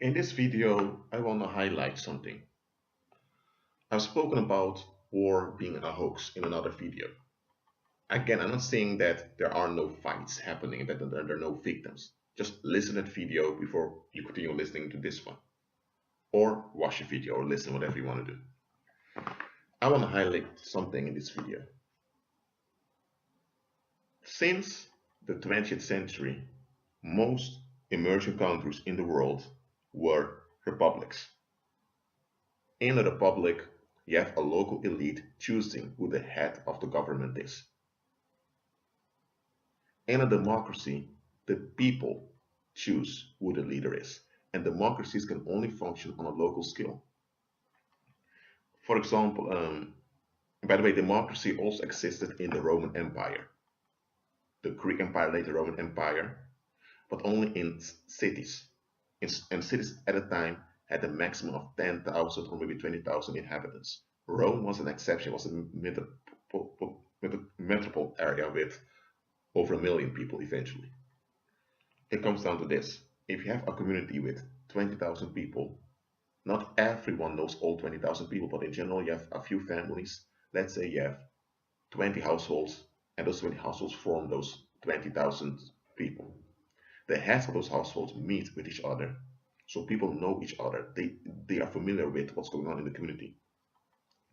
In this video, I want to highlight something. I've spoken about war being a hoax in another video. Again, I'm not saying that there are no fights happening, that there are no victims. Just listen to that video before you continue listening to this one. Or watch the video or listen, whatever you want to do. I want to highlight something in this video. Since the 20th century, most emerging countries in the world were republics. In a republic, you have a local elite choosing who the head of the government is. In a democracy, the people choose who the leader is, and democracies can only function on a local scale. For example, by the way, democracy also existed in the Roman Empire, the Greek Empire, later Roman Empire, but only in cities. And cities at the time had a maximum of 10,000 or maybe 20,000 inhabitants. Rome was an exception, was a metropolitan area with over 1 million people eventually. It comes down to this. If you have a community with 20,000 people, not everyone knows all 20,000 people, but in general you have a few families. Let's say you have 20 households, and those 20 households form those 20,000 people. The heads of those households meet with each other, so people know each other. They are familiar with what's going on in the community.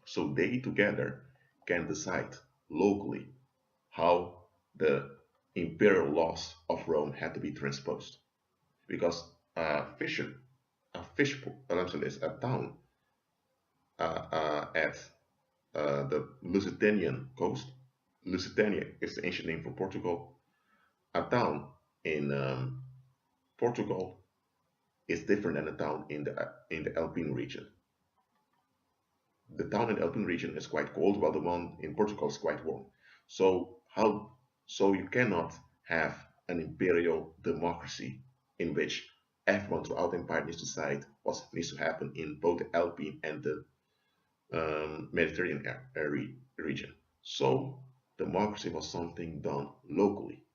So they together can decide locally how the imperial laws of Rome had to be transposed. Because a fish, a town at the Lusitanian coast. Lusitania is the ancient name for Portugal. A town in Portugal is different than a town in the Alpine region. The town in the Alpine region is quite cold, while the one in Portugal is quite warm. So you cannot have an imperial democracy in which everyone throughout the empire needs to decide what needs to happen in both the Alpine and the Mediterranean region. So democracy was something done locally,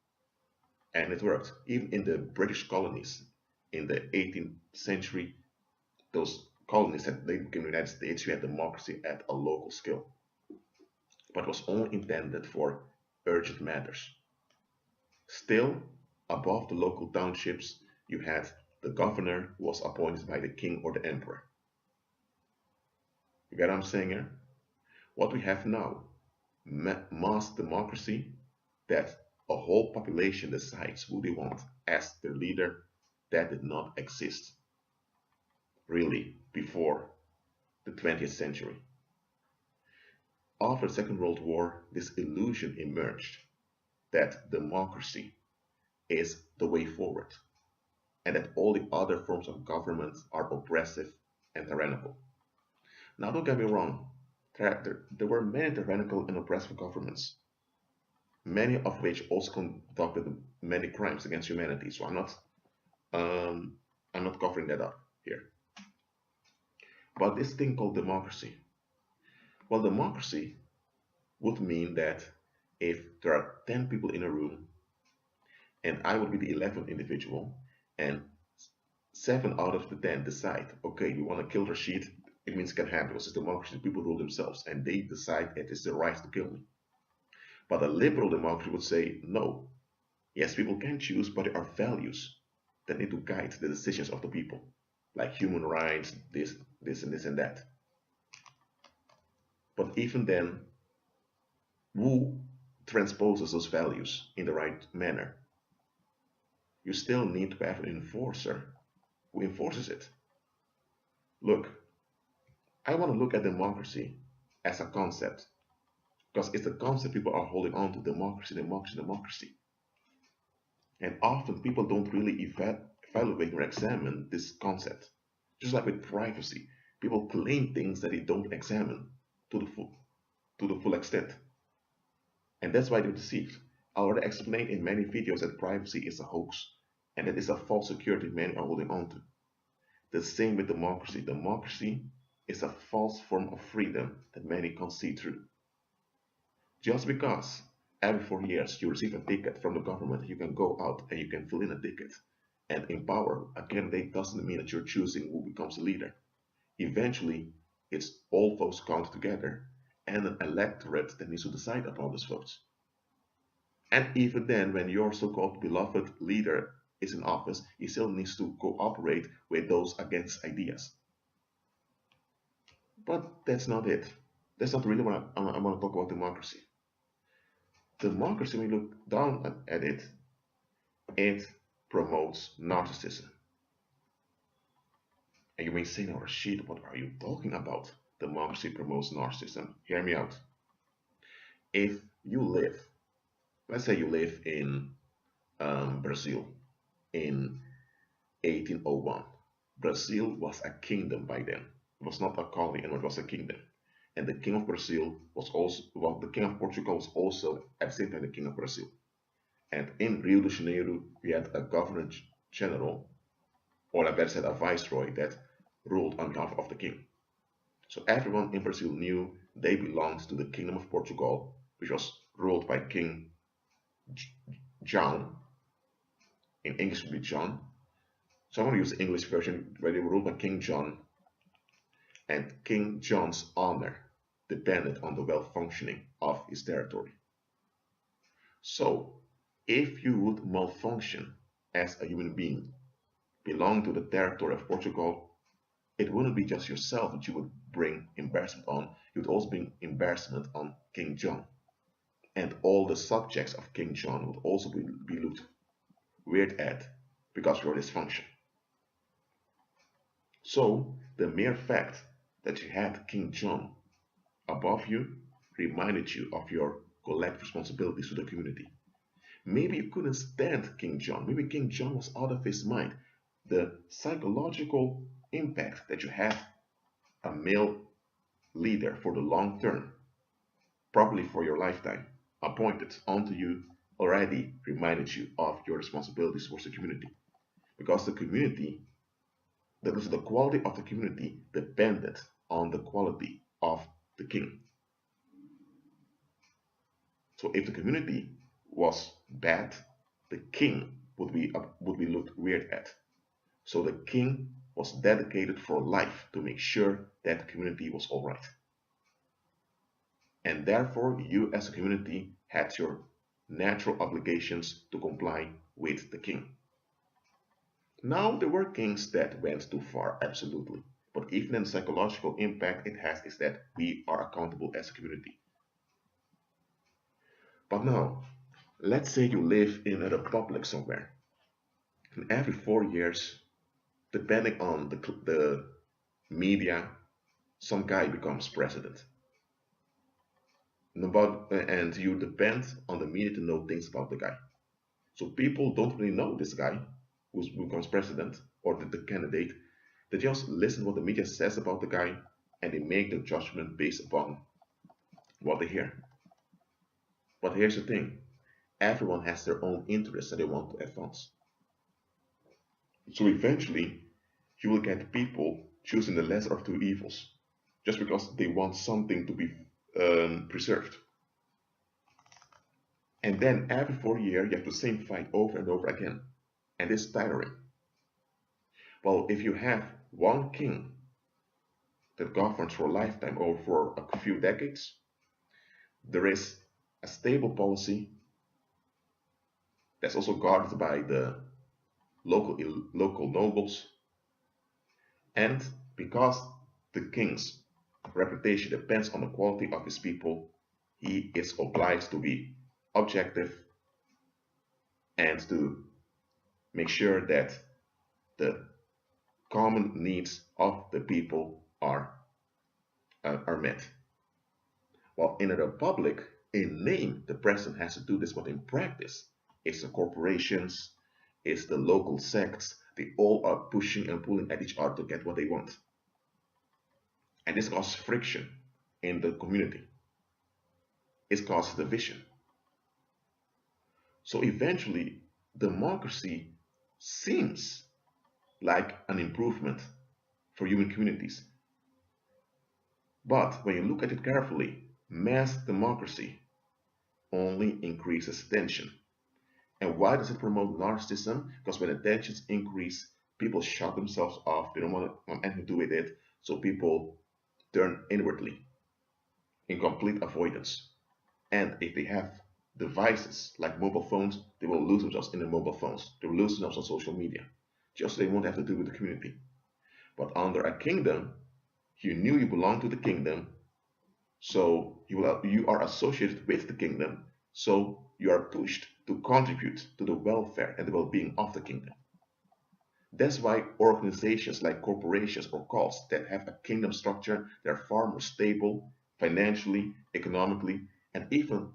and it worked. Even in the British colonies in the 18th century, those colonies that they became the United States, you had democracy at a local scale, but it was only intended for urgent matters. Still, above the local townships, you had the governor who was appointed by the king or the emperor. You get what I'm saying here? What we have now, mass democracy, that a whole population decides who they want as their leader, that did not exist really before the 20th century. After the Second World War, this illusion emerged that democracy is the way forward and that all the other forms of government are oppressive and tyrannical. Now, don't get me wrong, there were many tyrannical and oppressive governments, many of which also conducted many crimes against humanity. So um, I'm not covering that up here. But this thing called democracy, well, democracy would mean that if there are 10 people in a room and I would be the 11th individual, and 7 out of the 10 decide, okay, we want to kill Rashid, it means it can happen because it's democracy, people rule themselves, and they decide it is their right to kill me. But a liberal democracy would say, no, yes, people can choose, but there are values that need to guide the decisions of the people, like human rights, this, and this, and that. But even then, who transposes those values in the right manner? You still need to have an enforcer who enforces it. Look, I want to look at democracy as a concept because it's the concept people are holding on to: democracy, democracy, democracy. And often people don't really evaluate or examine this concept. Just like with privacy, people claim things that they don't examine to the full extent. And that's why they're deceived. I already explained in many videos that privacy is a hoax and that it's a false security many are holding on to. The same with democracy. Democracy is a false form of freedom that many can't see through. Just because every 4 years you receive a ticket from the government, you can go out and you can fill in a ticket And in power, a candidate doesn't mean that you're choosing who becomes a leader. Eventually, it's all votes count together and an electorate that needs to decide upon those votes. And even then, when your so-called beloved leader is in office, he still needs to cooperate with those against ideas. But that's not it. That's not really what I want to talk about democracy. Democracy, when you look down at it, it promotes narcissism. And you may say, "No, Rashid, what are you talking about? Democracy promotes narcissism." Hear me out. If you live, let's say you live in Brazil in 1801. Brazil was a kingdom by then. It was not a colony, and it was a kingdom. And the king of Brazil was also, well, the king of Portugal was also at the same time the king of Brazil. And in Rio de Janeiro, we had a governor general, or I better said a viceroy, that ruled on behalf of the king. So everyone in Brazil knew they belonged to the kingdom of Portugal, which was ruled by King John. In English, it would be John. So I'm going to use the English version where they were ruled by King John, and King John's honor depended on the well-functioning of his territory. So, if you would malfunction as a human being, belong to the territory of Portugal, it wouldn't be just yourself that you would bring embarrassment on, you would also bring embarrassment on King John. And all the subjects of King John would also be looked weird at because of your dysfunction. So, the mere fact that you had King John above you reminded you of your collective responsibilities to the community. Maybe you couldn't stand King John. Maybe King John was out of his mind. The psychological impact that you have a male leader for the long term, probably for your lifetime, appointed onto you already reminded you of your responsibilities towards the community. Because the community, the quality of the community depended on the quality of the king. So if the community was bad, the king would be looked weird at. So the king was dedicated for life to make sure that the community was all right. And therefore, you as a community had your natural obligations to comply with the king. Now, there were kings that went too far, absolutely. But even in the psychological impact it has is that we are accountable as a community. But now, let's say you live in a republic somewhere, and every 4 years, depending on the media, some guy becomes president. And you depend on the media to know things about the guy. So people don't really know this guy who becomes president or the candidate. They just listen to what the media says about the guy and they make their judgment based upon what they hear. But here's the thing, everyone has their own interests that they want to advance. So eventually, you will get people choosing the lesser of two evils just because they want something to be preserved. And then every 4 years, you have the same fight over and over again. And it's tiring. Well, if you have one king that governs for a lifetime or for a few decades, there is a stable policy that's also guarded by the local nobles. And because the king's reputation depends on the quality of his people, he is obliged to be objective and to make sure that the common needs of the people are met. While in a republic, in name, the president has to do this, but in practice, it's the corporations, it's the local sects, they all are pushing and pulling at each other to get what they want. And this causes friction in the community. It causes division. So eventually, democracy seems like an improvement for human communities. But when you look at it carefully, mass democracy only increases tension. And why does it promote narcissism? Because when the tensions increase, people shut themselves off. They don't want anything to do with it. So people turn inwardly in complete avoidance. And if they have devices like mobile phones, they will lose themselves in the mobile phones. They will lose themselves on social media. Just so they won't have to deal with the community. But under a kingdom, you knew you belonged to the kingdom, so you are associated with the kingdom, so you are pushed to contribute to the welfare and the well-being of the kingdom. That's why organizations like corporations or cults that have a kingdom structure, they're far more stable financially, economically, and even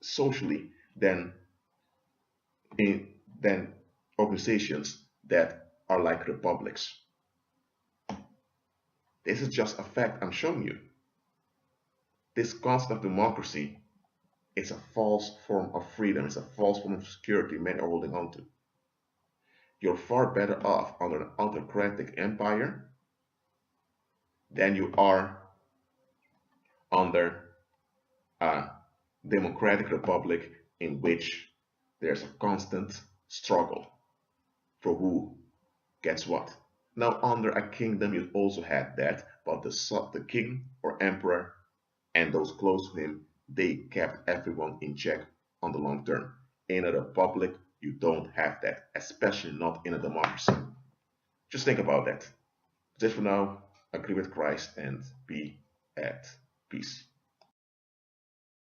socially than in, than organizations that are like republics. This is just a fact I'm showing you. This concept of democracy is a false form of freedom. It's a false form of security many are holding on to. You're far better off under an autocratic empire than you are under a democratic republic in which there's a constant struggle for who gets what. Now, under a kingdom, you also had that, but the king or emperor and those close to him, they kept everyone in check on the long term. In a republic, you don't have that, especially not in a democracy. Just think about that. Just for now, agree with Christ and be at peace.